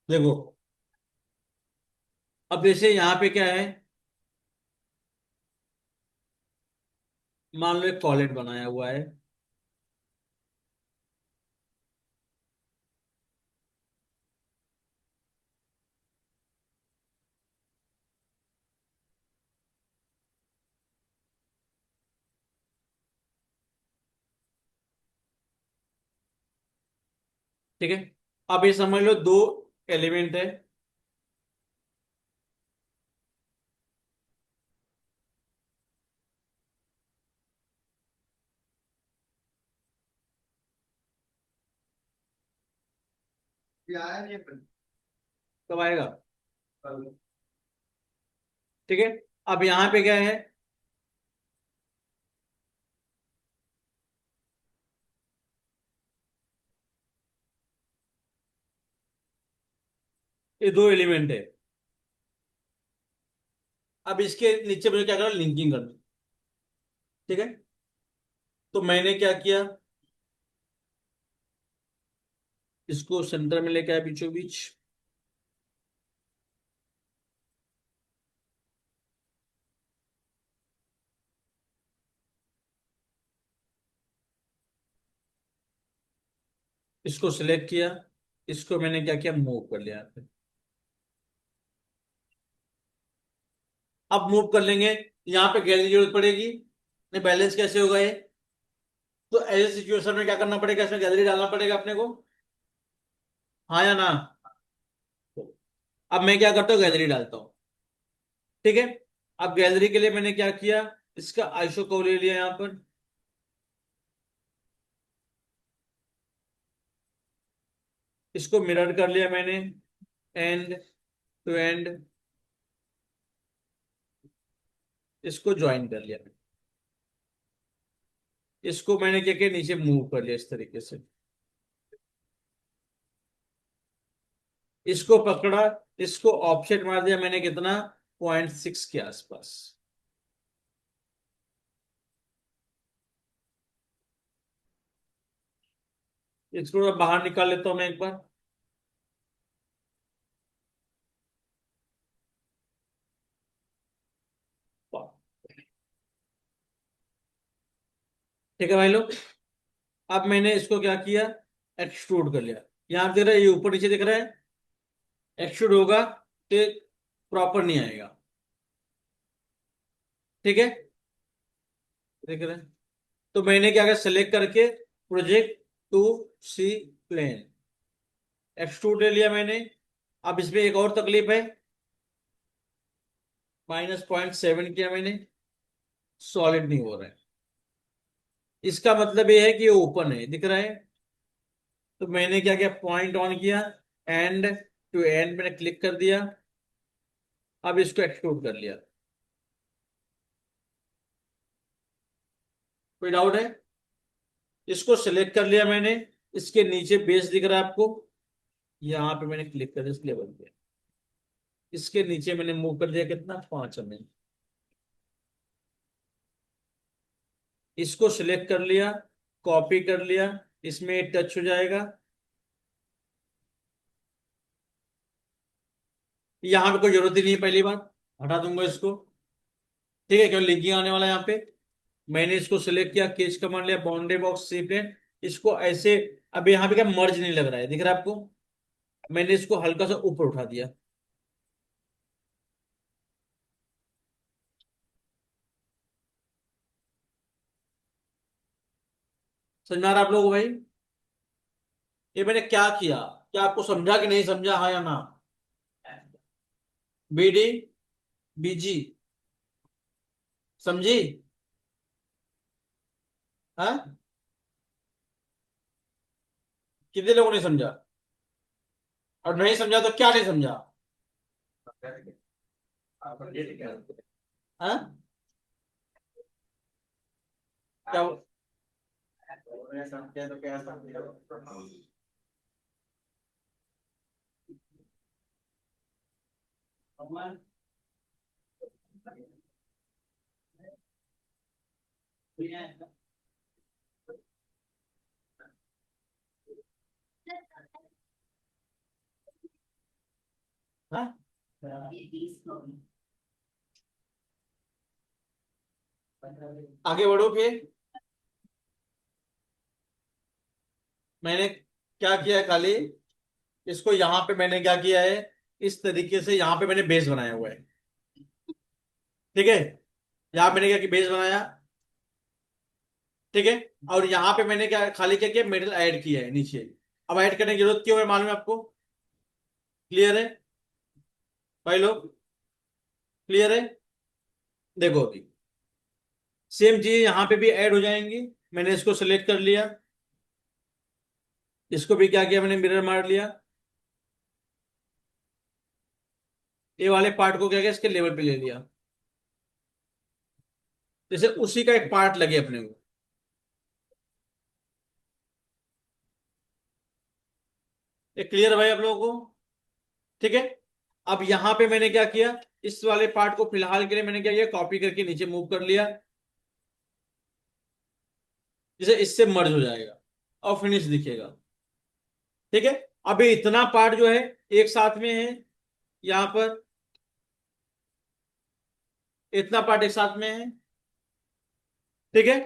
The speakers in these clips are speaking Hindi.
देखो, अब जैसे यहाँ पे क्या है, मान लो एक कॉलेट बनाया हुआ है। ठीक है, अब ये समझ लो दो एलिमेंट है। कब आएगा? ठीक है, अब यहाँ पे क्या है, ये दो एलिमेंट है। अब इसके नीचे मुझे क्या करना, लिंकिंग करना। ठीक है, तो मैंने क्या किया, इसको सेंटर में लेके आया बीचों बीच। इसको सिलेक्ट किया, इसको मैंने क्या किया, मूव कर लिया यहाँ पे। अब मूव कर लेंगे, यहाँ पे गैलरी की जरूरत पड़ेगी, नहीं बैलेंस कैसे होगा ये? तो ऐसे सिचुएशन में क्या करना पड़ेगा, इसमें गैलरी डालना पड़ेगा अपने को। हाँ या ना? अब मैं क्या करता हूँ, गैलरी डालता हूँ। ठीक है, अब गैलरी के लिए मैंने क्या किया, इसका आइसो को ले लिया यहाँ पर। इसको मिरर कर लिया मैंने, एंड टू एंड। इसको ज्वाइन कर लिया मैंने। इसको मैंने क्या किया, नीचे मूव कर लिया इस तरीके से। इसको पकड़ा, इसको ऑफसेट मार दिया मैंने कितना, 0.6 के आसपास। इसको मैं बाहर निकाल लेता हूं मैं एक बार। ठीक है भाई लोग, अब मैंने इसको क्या किया, एक्सट्रूड कर लिया। यहाँ दिख रहा है, ये ऊपर नीचे दिख रहा है। एक्सट्रूड होगा तो प्रॉपर नहीं आएगा। ठीक है, देख रहे हैं? तो मैंने क्या किया, सेलेक्ट करके project to C plane, extrude ले लिया मैंने। अब इसमें एक और तकलीफ है, -0.7 किया मैंने, सॉलिड नहीं हो रहा है। इसका मतलब ये है कि ये ओपन है, दिख रहा है। तो मैंने क्या किया, पॉइंट ऑन किया, एंड टू एंड मैंने क्लिक कर दिया। अब इसको एक्सट्रूड कर लिया। कोई डाउट है? इसको सिलेक्ट कर लिया मैंने, इसके नीचे बेस दिख रहा है आपको, यहाँ पे मैंने क्लिक कर इस लेवल पे। इसके नीचे मैंने मूव कर दिया कितना, 5 mm। इसको सिलेक्ट कर लिया, कॉपी कर लिया, इसमें टच हो जाएगा। यहाँ पे कोई जरूरत ही नहीं है, पहली बात हटा दूंगा इसको। ठीक है, क्यों लिंकिंग आने वाला है यहाँ पे। मैंने इसको सिलेक्ट किया, केस कमांड लिया, बाउंड्री बॉक्स सी प्लेन। इसको ऐसे, अब यहाँ पे क्या मर्ज नहीं लग रहा है, दिख रहा है आपको। मैंने इसको हल्का सा ऊपर उठा दिया। समझ में आ रहा है आप लोगों को भाई? ये मैंने क्या किया, क्या आपको समझा कि नहीं समझा, हाँ या ना? बीडी, बीजी, समझी? हाँ, कितने लोगों ने समझा? और नहीं समझा तो क्या नहीं समझा? हाँ, क्या? हाँ? आगे बढ़ो फिर। मैंने क्या किया है, खाली इसको यहाँ पे मैंने क्या किया है, इस तरीके से यहाँ पे मैंने बेस बनाया हुआ है। ठीक है, यहाँ मैंने क्या कि बेस बनाया। ठीक है, और यहाँ पे मैंने क्या खाली क्या किया, मेटल ऐड किया है नीचे। अब ऐड करने की जरूरत क्यों है मालूम है आपको? क्लियर है भाई लोग? क्लियर है? देखो अभी सेम चीज यहाँ पे भी ऐड हो जाएंगी। मैंने इसको सेलेक्ट कर लिया, इसको भी क्या किया मैंने, मिरर मार लिया। ये वाले पार्ट को क्या किया, इसके लेवल पे ले लिया, जैसे उसी का एक पार्ट लगे अपने को। ये क्लियर है भाई आप लोगों को? ठीक है, अब यहां पे मैंने क्या किया, इस वाले पार्ट को फिलहाल के लिए मैंने क्या किया, कॉपी करके नीचे मूव कर लिया, जिसे इससे मर्ज हो जाएगा और फिनिश दिखेगा। ठीक है, अभी इतना पार्ट जो है एक साथ में है, यहां पर इतना पार्ट एक साथ में है। ठीक है,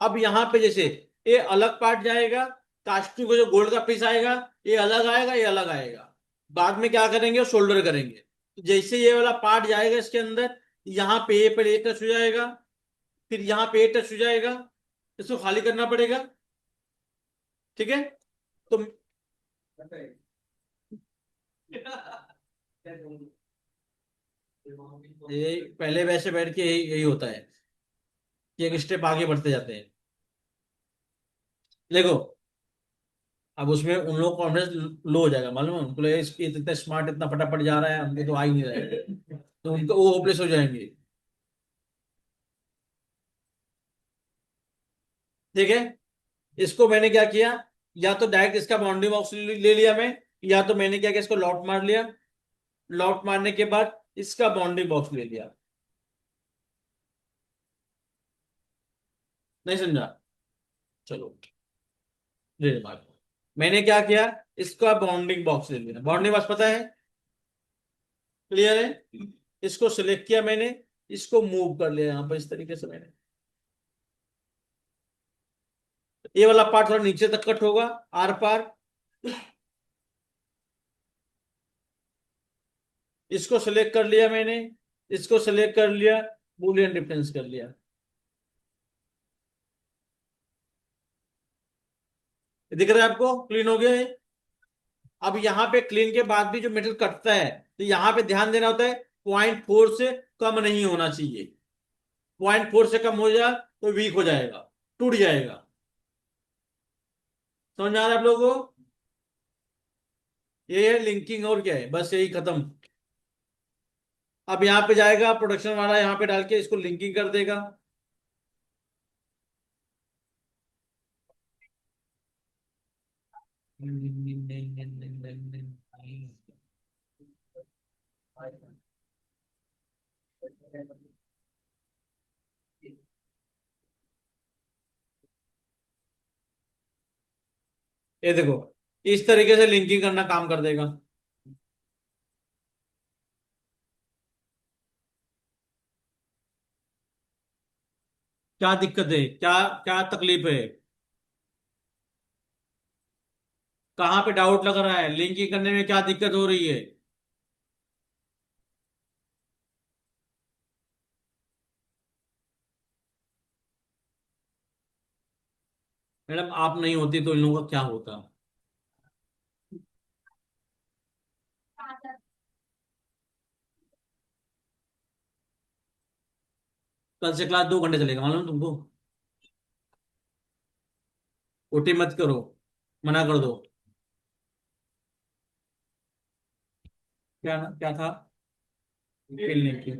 अब यहां पे जैसे ये अलग पार्ट जाएगा, कास्टिंग को जो गोल्ड का पीस आएगा, ये अलग आएगा, ये अलग आएगा। बाद में क्या करेंगे, शोल्डर करेंगे। तो जैसे ये वाला पार्ट जाएगा इसके अंदर, यहाँ पे ये पहले टच हो जाएगा, फिर यहाँ पे ये टच हो जाएगा, इसको खाली करना पड़ेगा। ठीक है, तो ये पहले वैसे बैठ के यही यही होता है कि एक स्टेप आगे बढ़ते जाते हैं। देखो, अब उसमें उन लोगों को कॉन्फिडेंस लो हो जाएगा, मालूम है उनको लगेगा इसकी इतना स्मार्ट इतना फटाफट जा रहा है, हमको तो आ ही नहीं रहा है, तो उनको वो होपलेस हो जाएंगे। ठीक है, इसको मैंने क्या किया, या तो डायरेक्ट इसका बाउंड्री बॉक्स ले लिया मैं, या तो मैंने क्या किया, इसको लॉट मार लिया। लॉट मारने के बाद इसका बाउंड्री बॉक्स ले लिया। नहीं समझा? चलो, ले लो भाई। मैंने क्या किया, इसका बाउंडिंग बॉक्स ले लिया। बाउंडिंग बॉक्स पता है? क्लियर है? इसको सिलेक्ट किया मैंने, इसको मूव कर लिया यहां पर इस तरीके से मैंने। ये वाला पार्ट थोड़ा नीचे तक कट होगा, आर पार। इसको सिलेक्ट कर लिया मैंने, इसको सिलेक्ट कर लिया, बूलियन डिफरेंस कर लिया। दिख रहा है आपको? क्लीन हो गया है। अब यहाँ पे क्लीन के बाद भी जो मेटल कटता है, तो यहाँ पे ध्यान देना होता है, 0.4 से कम नहीं होना चाहिए। 0.4 से कम हो जाए तो वीक हो जाएगा, टूट जाएगा। समझ में आ रहा है आप लोगों को? ये है लिंकिंग, और क्या है, बस यही खत्म। अब यहाँ पे जाएगा प्रोडक्शन वाला, यहाँ पे डाल के इसको लिंकिंग कर देगा। ये देखो, इस तरीके से लिंकिंग करना काम कर देगा। क्या दिक्कत है, क्या क्या तकलीफ है? कहाँ पे डाउट लग रहा है, लिंकिंग करने में क्या दिक्कत हो रही है? मैडम आप नहीं होती तो इन लोगों का क्या होता? कल से क्लास 2 घंटे चलेगा, मालूम है तुमको? ओटी मत करो, मना कर दो। क्या क्या था? खेलने की।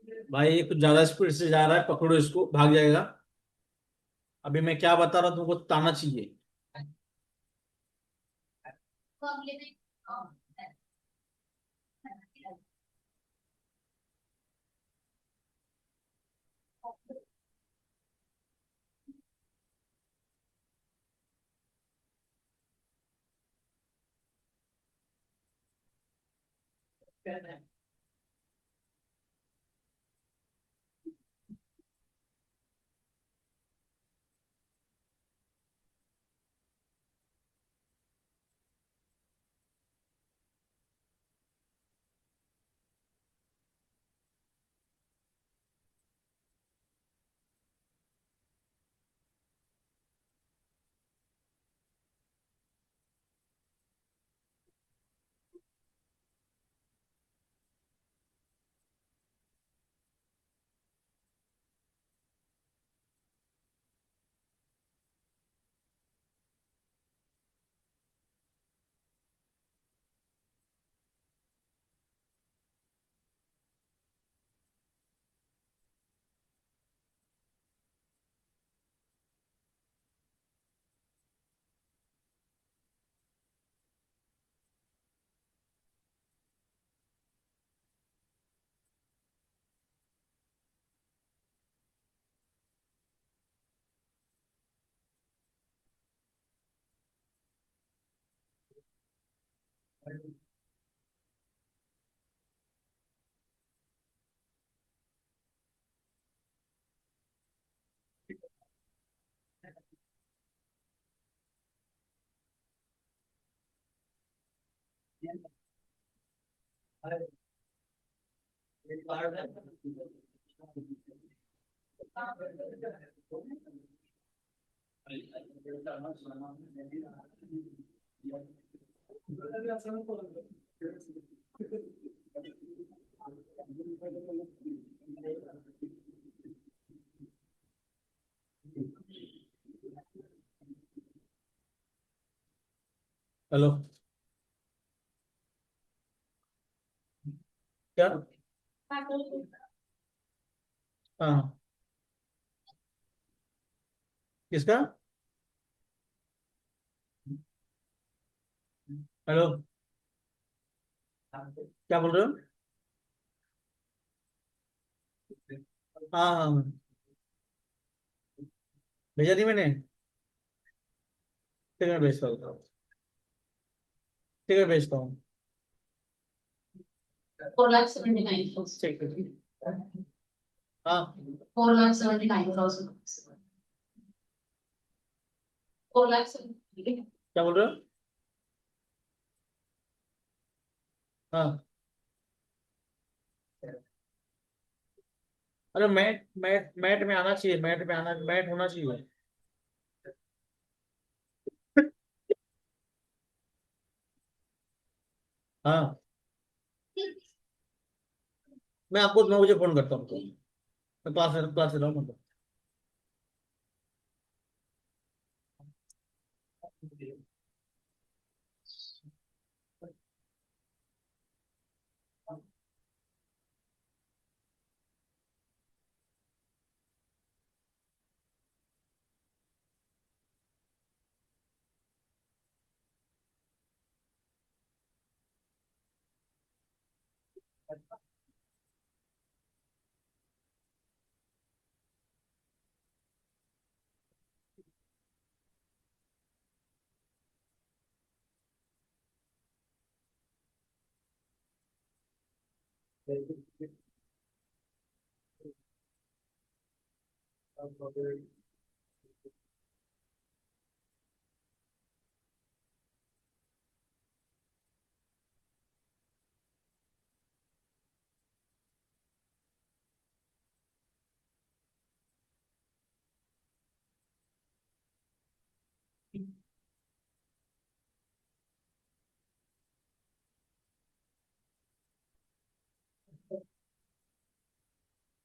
भाई ये कुछ ज्यादा स्पीड से जा रहा है, पकड़ो इसको, भाग जाएगा। अभी मैं क्या बता रहा हूँ तुमको ताना चाहिए। हेलो। क्या? हाँ। किसका? हेलो। क्या बोल रहे हो? हाँ हाँ, भेजा नहीं मैंने। टिकट भेजता हूँ। टिकट भेजता हूँ। 4,79,000. चेक करिए। हाँ। 4,79,000. 4,70,000. क्या बोल रहे हो? हाँ। अरे मैट मैट मैट में आना चाहिए, मैट में आना, मैट होना चाहिए। हाँ। मैं आपको 9 बजे फोन करता हूँ तो। मैं क्लास से रहा हूँ मतलब।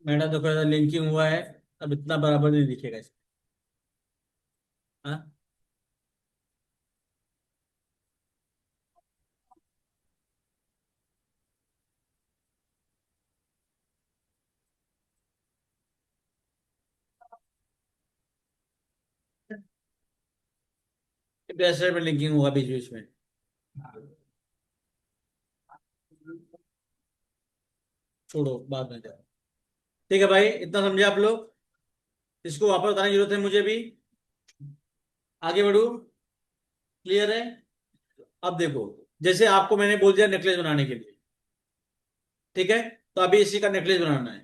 मेरा तो कहता लिंकिंग हुआ है। अब इतना बराबर नहीं दिखेगा इसका। हाँ। कैसे में लिंकिंग होगा बीच बीच में। छोड़ो बाद में जाओ। ठीक है भाई, इतना समझे आप लोग। इसको वापस बताने की जरूरत है मुझे भी। आगे बढ़ू। क्लियर है। अब देखो, जैसे आपको मैंने बोल दिया नेकलेस बनाने के लिए, ठीक है, तो अभी इसी का नेकलेस बनाना है।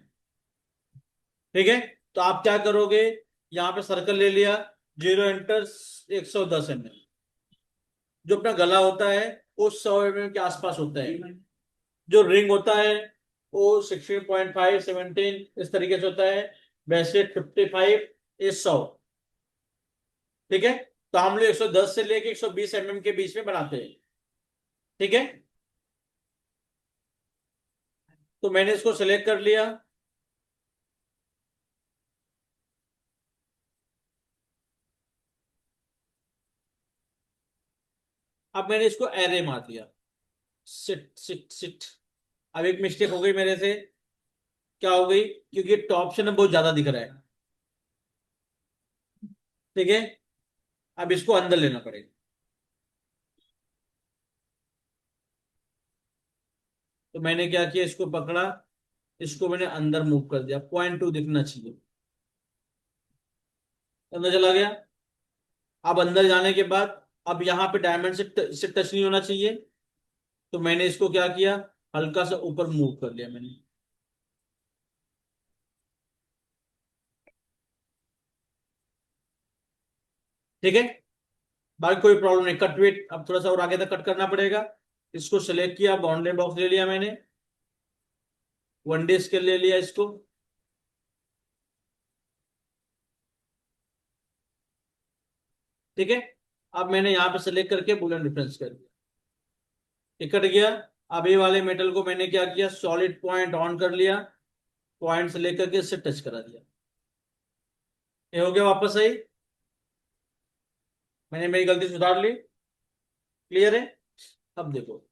ठीक है, तो आप क्या करोगे, यहाँ पे सर्कल ले लिया, 0 एंटर 110 mm। जो अपना गला होता है वो 100 mm के आसपास होता है। जो रिंग होता है वो 16.5 17 इस तरीके से होता है। वैसे 55 इज 100। ठीक है, तो हम लोग 110 से लेके 120 mm के बीच में बनाते हैं। ठीक है, तो मैंने इसको सिलेक्ट कर लिया। अब मैंने इसको एरे मार दिया। Sit sit sit. अब एक मिस्टेक हो गई मेरे से। क्या हो गई, क्योंकि टॉप से ना बहुत ज्यादा दिख रहा है। ठीक है, अब इसको अंदर लेना पड़ेगा। तो मैंने क्या किया, इसको पकड़ा, इसको मैंने अंदर मूव कर दिया, 0.2 दिखना चाहिए। अंदर चला गया। अब अंदर जाने के बाद अब यहाँ पे डायमंड से टच नहीं होना चाहिए। तो मैंने इसको क्या किया, हल्का सा ऊपर मूव कर लिया मैंने। ठीक है, बाकी कोई प्रॉब्लम नहीं। कट वेट अब थोड़ा सा और आगे तक कट करना पड़ेगा। इसको सेलेक्ट किया, बाउंड्री बॉक्स ले लिया मैंने, 1D स्केल ले लिया इसको। ठीक है, अब मैंने यहाँ पे सेलेक्ट करके बुलेट डिफरेंस कर दिया, ये कट गया। अब ये वाले मेटल को मैंने क्या किया, सॉलिड पॉइंट ऑन कर लिया, पॉइंट से लेकर के इससे टच करा दिया। ये हो गया वापस सही। मैंने मेरी गलती सुधार ली। क्लियर है। अब देखो,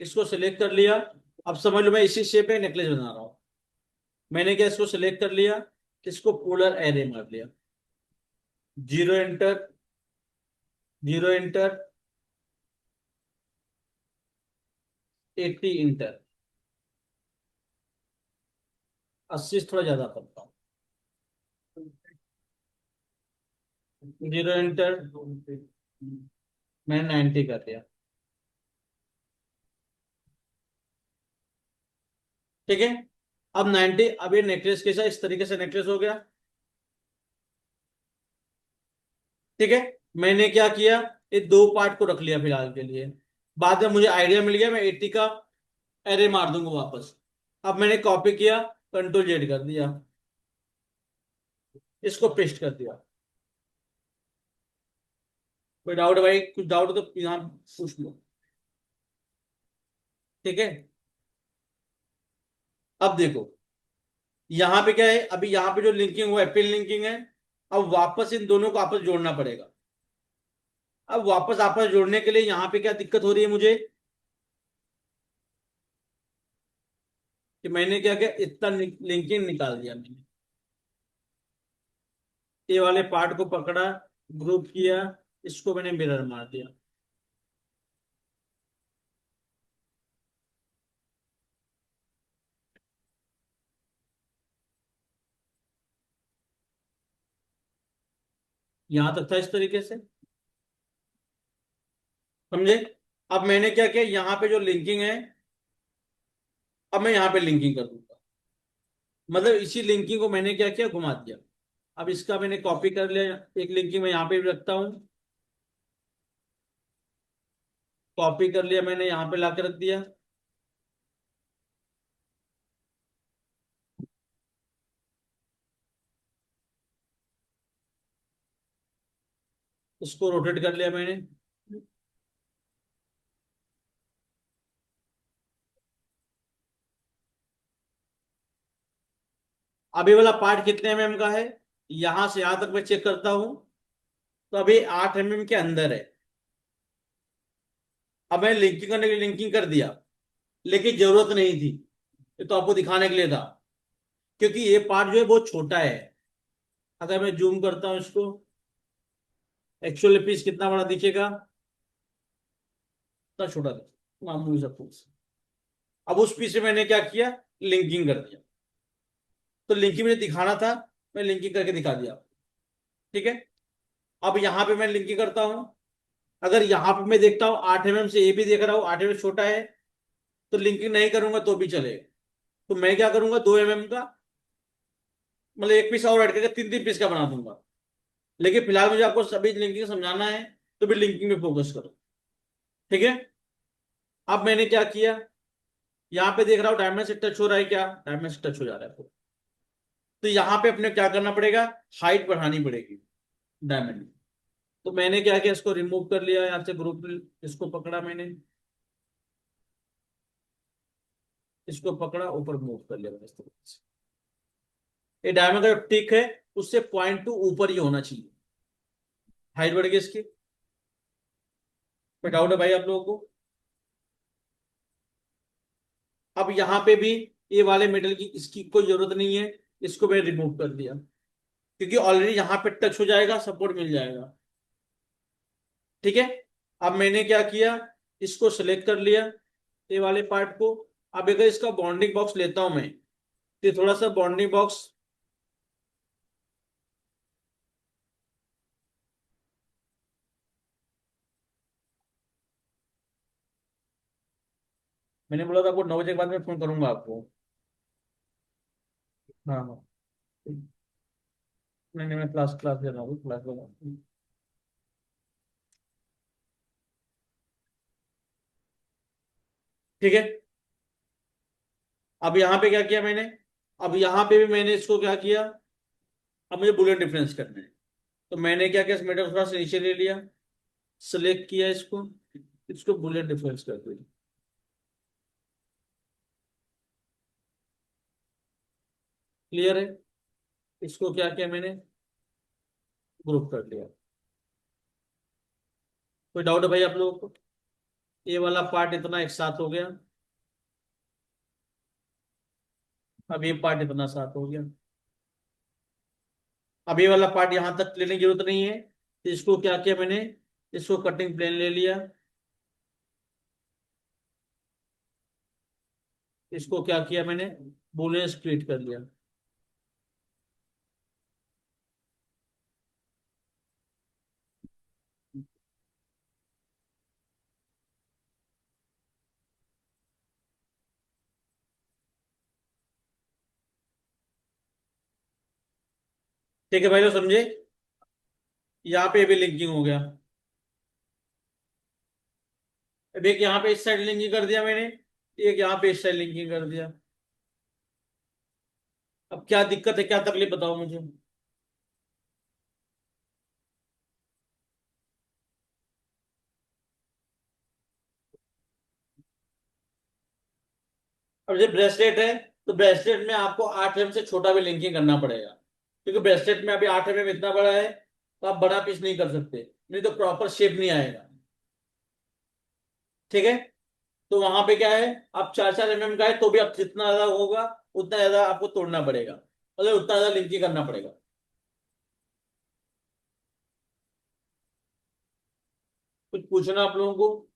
इसको सिलेक्ट कर लिया। अब समझ लो मैं इसी शेप में नेकलेस बना रहा हूं। मैंने क्या, इसको सिलेक्ट कर लिया, इसको पोलर एरे मार लिया, 0 एंटर 0 एंटर 80 इंटर। 80 से थोड़ा ज्यादा करता हूँ। 0 एंटर, मैंने 90 कर दिया। ठीक है, अब 90, अब ये नेकलेस कैसा, इस तरीके से नेकलेस हो गया। ठीक है, मैंने क्या किया, ये दो पार्ट को रख लिया फिलहाल के लिए। बाद में मुझे आइडिया मिल गया, मैं 80 का एरे मार दूंगा वापस। अब मैंने कॉपी किया, Ctrl Z कर दिया, इसको पेस्ट कर दिया। कोई डाउट है भाई, कुछ डाउट तो यहाँ पूछ लो। ठीक है, अब देखो यहाँ पे क्या है, अभी यहाँ पे जो लिंकिंग हुआ है पिन लिंकिंग है। अब वापस इन दोनों को आपस जोड़ना पड़ेगा। अब वापस आपस जोड़ने के लिए यहाँ पे क्या दिक्कत हो रही है मुझे, कि मैंने क्या किया, इतना लिंकिंग निकाल दिया मैंने। ये वाले पार्ट को पकड़ा, ग्रुप किया, इसको मैंने मिरर मार दिया। यहां तक था इस तरीके से। समझे। अब मैंने क्या किया, यहाँ पे जो लिंकिंग है, अब मैं यहाँ पे लिंकिंग कर दूंगा। मतलब इसी लिंकिंग को मैंने क्या किया, घुमा दिया। अब इसका मैंने कॉपी कर लिया, एक लिंकिंग मैं यहाँ पे भी रखता हूँ। कॉपी कर लिया मैंने, यहाँ पे ला के रख दिया। उसको रोटेट कर लिया मैंने। अब ये वाला पार्ट कितने एमएम का है, यहां से यहां तक मैं चेक करता हूं। तो अभी 8 mm के अंदर है। अब मैं लिंकिंग करने के लिए लिंकिंग कर दिया, लेकिन जरूरत नहीं थी, ये तो आपको दिखाने के लिए था। क्योंकि ये पार्ट जो है बहुत छोटा है। अगर मैं जूम करता हूं इसको, एक्चुअल पीस कितना बड़ा दिखेगा, इतना छोटा दिखेगा, मामूली सा पीस। अब उस पीस में मैंने क्या किया, लिंकिंग कर दिया। तो लिंकिंग मुझे दिखाना था, मैं लिंकिंग करके दिखा दिया। ठीक है। अब यहाँ पे मैं लिंकिंग करता हूँ। अगर यहाँ पे मैं देखता हूँ 8 mm से ये भी देख रहा हूँ 8 mm छोटा है, तो लिंकिंग नहीं करूंगा तो भी चलेगा। तो मैं क्या करूंगा, 2 mm का, मतलब एक पीस और ऐड करके 3 3 पीस का बना दूंगा। लेकिन फिलहाल मुझे आपको सभी लिंकिंग समझाना है, तो भी लिंकिंग में फोकस करो। ठीक है। अब मैंने क्या किया, यहाँ पे देख रहा हूँ डायमंड से टच हो रहा है, क्या डायमंड से टच हो जा रहा है। तो यहाँ पे अपने क्या करना पड़ेगा, हाइट बढ़ानी पड़ेगी डायमंड की। तो मैंने क्या किया, इसको रिमूव कर लिया यहाँ से ग्रुप, इसको पकड़ा मैंने, इसको पकड़ा ऊपर मूव कर लिया मैंने इस तरीके से। ये डायमंड का जो टिक है उससे 0.2 ऊपर ही होना चाहिए। हाइट बढ़ गई इसकी। कोई डाउट है भाई आप लोगों को? अब यहाँ पे भी ये वाले मेटल की इसकी कोई जरूरत नहीं है, इसको मैं रिमूव कर दिया, क्योंकि ऑलरेडी यहाँ पे टच हो जाएगा, सपोर्ट मिल जाएगा। ठीक है। अब मैंने क्या किया, इसको सिलेक्ट कर लिया, ये वाले पार्ट को। अब अगर इसका बॉन्डिंग बॉक्स लेता हूं मैं, तो थोड़ा सा बॉन्डिंग बॉक्स, मैंने बोला था आपको 9 बजे के बाद मैं फोन करूंगा आपको। हाँ हाँ। नहीं नहीं, मैं क्लास क्लास ले रहा हूँ, क्लास ले रहा हूँ। ठीक है। अब यहाँ पे क्या किया मैंने, अब यहाँ पे भी मैंने इसको क्या किया, अब मुझे बुलेट डिफरेंस करना है। तो मैंने क्या किया, इस मीटर को थोड़ा सा नीचे ले लिया, सिलेक्ट किया इसको, इसको बुलेट डिफरेंस कर दिया। क्लियर है? इसको क्या किया मैंने, ग्रुप कर लिया। कोई डाउट है भाई आप लोगों को? ये वाला पार्ट इतना एक साथ हो गया, अब ये पार्ट इतना साथ हो गया। अब ये वाला पार्ट यहां तक लेने की जरूरत नहीं है, तो इसको क्या किया मैंने, इसको कटिंग प्लेन ले लिया, इसको क्या किया मैंने, बूलियन स्प्लिट कर लिया। ठीक है भाई, लोग समझे? यहाँ पे भी लिंकिंग हो गया। अब एक यहाँ पे इस साइड लिंकिंग कर दिया मैंने, एक यहाँ पे इस साइड लिंकिंग कर दिया। अब क्या दिक्कत है, क्या तकलीफ बताओ मुझे। अब जब ब्रेसलेट है, तो ब्रेसलेट में आपको 8 mm से छोटा भी लिंकिंग करना पड़ेगा, क्योंकि ब्रेसलेट में अभी 8 mm इतना बड़ा है, तो आप बड़ा पीस नहीं कर सकते, नहीं तो प्रॉपर शेप नहीं आएगा। ठीक है। तो वहां पे क्या है, आप 4 4 mm का है तो भी आप जितना ज्यादा होगा उतना ज्यादा आपको तोड़ना पड़ेगा, मतलब उतना ज्यादा लिंकिंग करना पड़ेगा। कुछ पूछना आप लोगों को?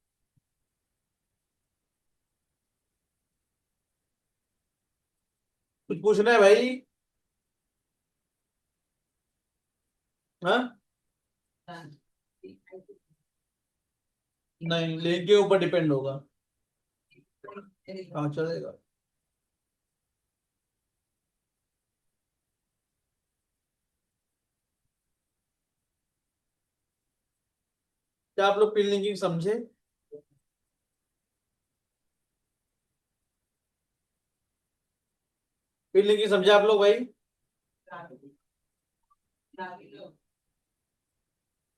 कुछ पूछना है भाई? हाँ। नहीं, लिंक के ऊपर डिपेंड होगा। हाँ चलेगा। क्या आप लोग पिन लिंकिंग समझे? पिन लिंकिंग समझे आप लोग भाई?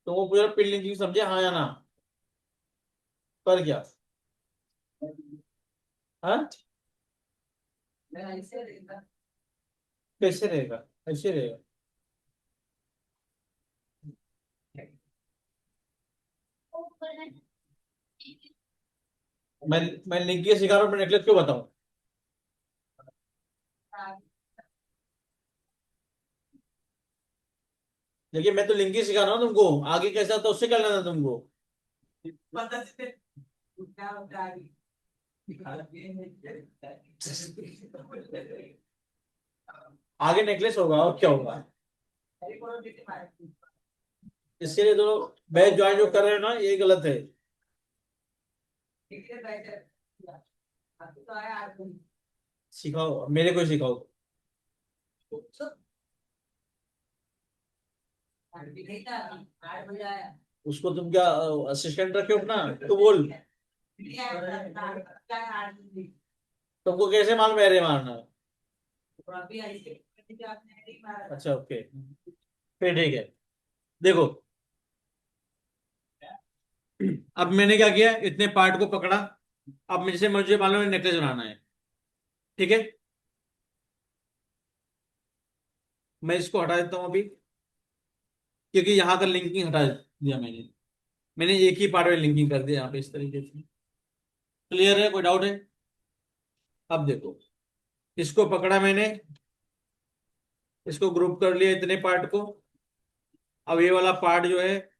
तो वो पूरा पिन लिंकिंग समझे, हाँ या ना? पर क्या? हाँ। कैसे रहेगा, कैसे रहेगा? मैं लिंकिंग सिखा रहा हूँ, नेकलेस क्यों बताऊं? देखिए मैं तो लिंक ही सिखा रहा हूँ तुमको, आगे कैसा था उससे क्या लेना था तुमको। आगे नेकलेस होगा और क्या होगा। इसके लिए तो बैच ज्वाइन जो कर रहे हो ना ये गलत है। सिखाओ, मेरे को ही सिखाओ। उसको तुम क्या असिस्टेंट रखे हो अपना, तो बोल। तुमको कैसे मालूम है रे मारना। अच्छा ओके, फिर ठीक है। देखो अब मैंने क्या किया, इतने पार्ट को पकड़ा। अब मुझे मालूम है नेकलेस बनाना है। ठीक है, मैं इसको हटा देता हूँ अभी, क्योंकि यहाँ का लिंकिंग हटा दिया मैंने। मैंने एक ही पार्ट में लिंकिंग कर दिया यहाँ पे इस तरीके से। क्लियर है, कोई डाउट है। अब देखो, इसको पकड़ा मैंने, इसको ग्रुप कर लिया इतने पार्ट को। अब ये वाला पार्ट जो है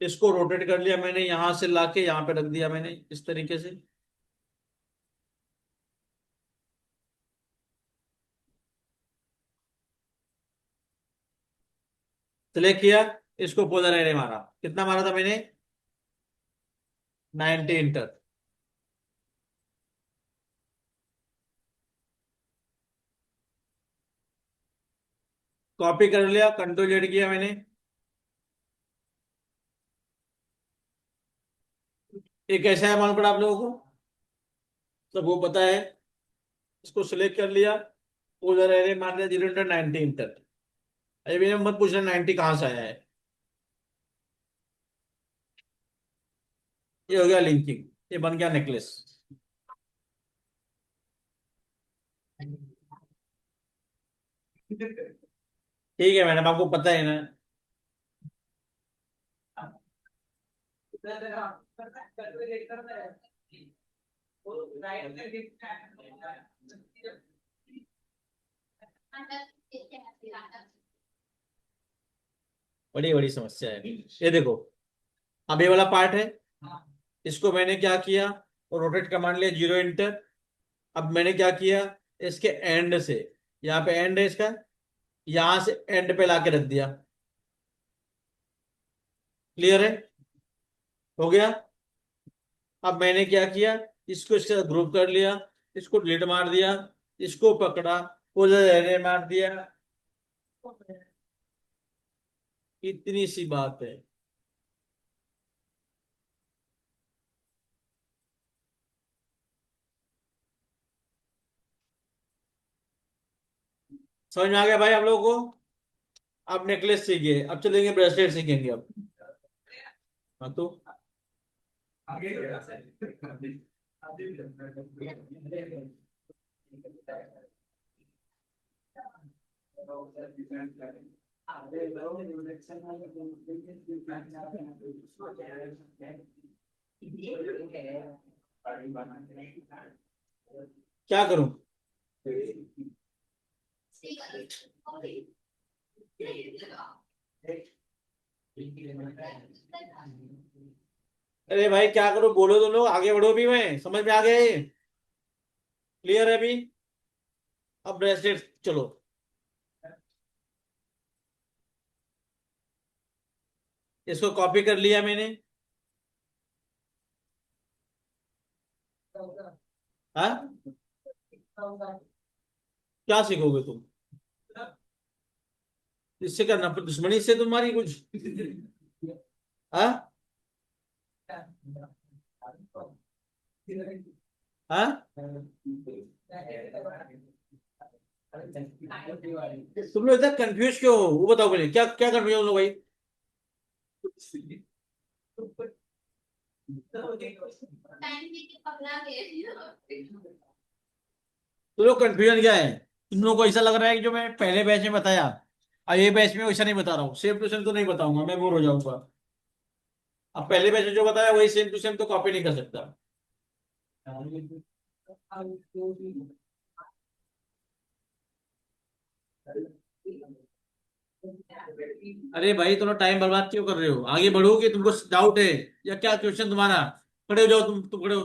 इसको रोटेट कर लिया मैंने, यहां से लाके यहाँ पे रख दिया मैंने इस तरीके से। सिलेक्ट किया, इसको पोलर एरे मारा। कितना मारा था मैंने, 90 इंटर। कॉपी कर लिया, कंट्रोल जेड किया मैंने। ये कैसा है मालूम पड़ा आप लोगों को, सब वो पता है। इसको सिलेक्ट कर लिया, पोलर एरे मार दिया 0 इंटर 90 इंटर। अभी मैंने मत पूछना 90 कहाँ से आया है। ये हो गया लिंकिंग, ये बन गया नेकलेस। ठीक है मैडम, आपको पता है ना। बड़ी बड़ी समस्या है। ये देखो, अब ये वाला पार्ट है, इसको मैंने क्या किया, रोटेट कमांड लिया 0 इंटर। अब मैंने क्या किया, इसके एंड से, यहाँ पे एंड है इसका, यहां से एंड पे लाके रख दिया। क्लियर है, हो गया। अब मैंने क्या किया, इसको इसके साथ ग्रुप कर लिया, इसको डिलीट मार दिया, इसको पकड़ा, उधर रहने मार दिया। इतनी सी बात है। समझ में आ गया भाई आप लोगों को। अब नेकलेस सीखे, अब चलेंगे ब्रेसलेट सीखेंगे अब। हाँ तो क्या करूं। अरे भाई क्या करूं, बोलो तो लोग, आगे बढ़ो भी, मैं समझ में आ गए। क्लियर है अभी। अब ब्रेसलेट चलो। इसको कॉपी कर लिया मैंने। हाँ, क्या सीखोगे तुम, इससे करना दुश्मनी से तुम्हारी कुछ। हाँ, हाँ, तुम लोग इतना कंफ्यूज क्यों हो, वो बताओ पहले, क्या क्या कंफ्यूज हो भाई। तुम लोग कंफ्यूजन क्या है। तुम लोगों को ऐसा लग रहा है कि जो मैं पहले बैच में बताया, और ये बैच में वैसा नहीं बता रहा हूँ, सेम टू सेम तो नहीं बताऊंगा, मैं बोर हो जाऊंगा। अब पहले बैच में जो बताया वही सेम टू सेम तो कॉपी नहीं कर सकता। अरे भाई थोड़ा टाइम बर्बाद क्यों कर रहे हो? आगे बढ़ोगे? तुमको डाउट है या क्या क्वेश्चन तुम्हारा? खड़े हो जाओ, तुम खड़े हो।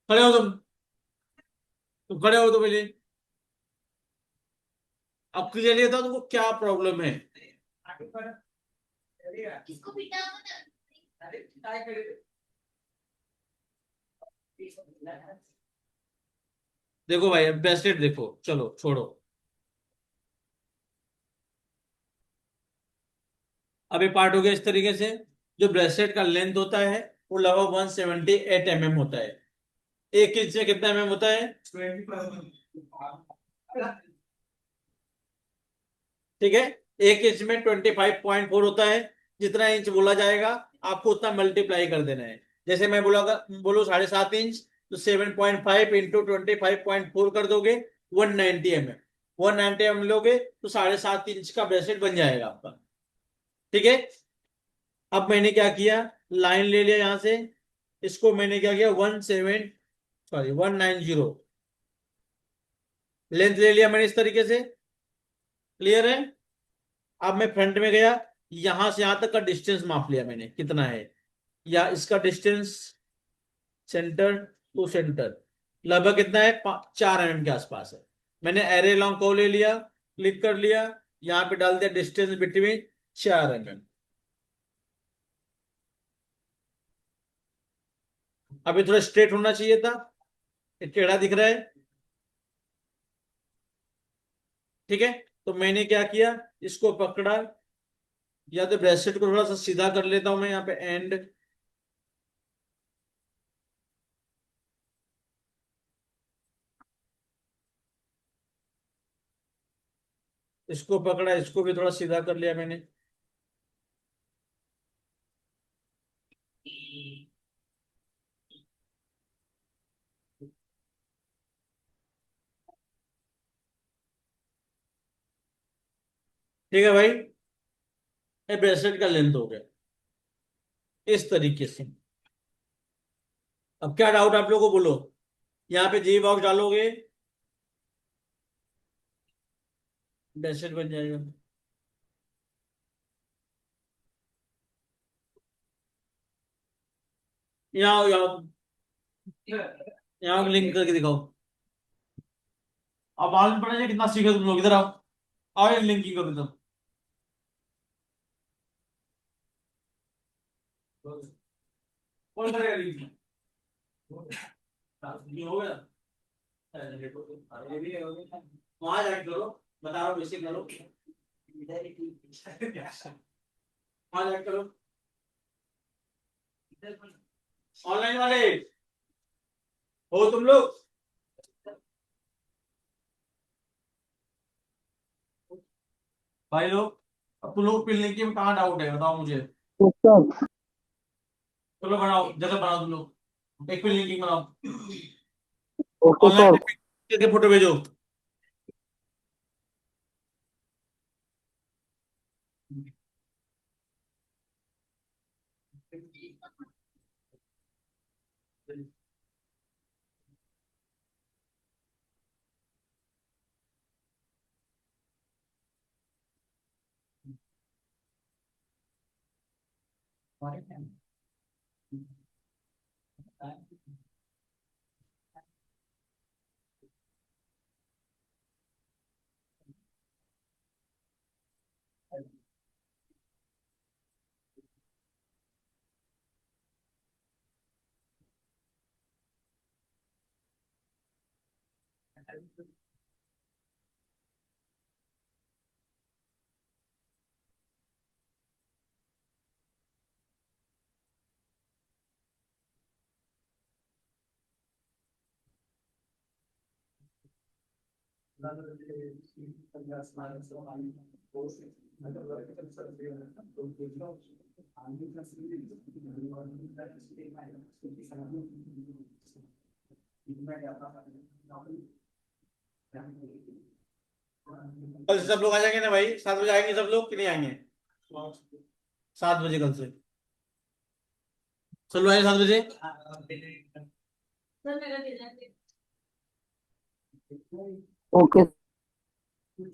खड़े हो तुम खड़े हो तो पहले। अब क्लियरली बताओ तुमको क्या प्रॉब्लम है। किसको पीटा? देखो भाई ब्रेसलेट देखो, चलो छोड़ो। अब ये पार्ट हो गया इस तरीके से। जो ब्रेसलेट का लेंथ होता है वो लगभग 178 mm होता है। एक इंच में कितना mm होता है? ठीक है। एक इंच में 25.4 होता है। जितना इंच बोला जाएगा आपको उतना मल्टीप्लाई कर देना है। जैसे मैं बोला, बोलो 7.5 इंच, तो 7.5 इंटू 25.4 कर दोगे, 190 mm। 190 mm लोगे तो 7.5 इंच का ब्रेसलेट बन जाएगा आपका। ठीक है। अब मैंने क्या किया, लाइन ले लिया यहां से। इसको मैंने क्या किया, 190 लेंथ ले लिया मैंने इस तरीके से। क्लियर है? अब मैं फ्रंट में गया, यहां से यहां तक का डिस्टेंस माप लिया मैंने कितना है, या इसका डिस्टेंस सेंटर टू सेंटर लगभग कितना है, 4 mm के आसपास है। मैंने एरे लॉन्ग को ले लिया, क्लिक कर लिया, यहां पे डाल दिया डिस्टेंस बिटवीन 4 mm। अभी थोड़ा स्ट्रेट होना चाहिए था, ये टेढ़ा दिख रहा है। ठीक है। तो मैंने क्या किया, इसको पकड़ा, या तो ब्रेसलेट को थोड़ा सा सीधा कर लेता हूं मैं यहाँ पे एंड। इसको पकड़ा, इसको भी थोड़ा सीधा कर लिया मैंने। ठीक है भाई, ये ब्रेसलेट का लेंथ हो गया इस तरीके से। अब क्या डाउट आप लोगों को, बोलो। यहाँ पे जी बॉक्स डालोगे, ब्रेसलेट बन जाएगा। यहाँ आओ, यहाँ लिंक करके दिखाओ। अब मालूम पड़ा कितना सीखे तुम लोग, इधर आओ। आओ लिंकिंग करो तुम। कौन करेगा लिंकिंग? ये हो गया। वहां जाके करो, बता रहा हूँ बेसिक करो। वहां जाके करो। ऑनलाइन वाले हो तुम लोग? भाई लोग, अब तुम लोग पिन लिंकिंग में कहाँ डाउट है बताओ मुझे। ओके चलो बनाओ, जगह बनाओ तुम लोग, एक पिन लिंकिंग बनाओ। सर। ऑनलाइन करके फोटो भेजो। कल से सब लोग आ जाएंगे ना भाई? 7 बजे आएंगे सब लोग कि नहीं आएंगे? 7 बजे कल से सब लोग आएंगे 7 बजे। सर मेरा डिजाइन ओके Two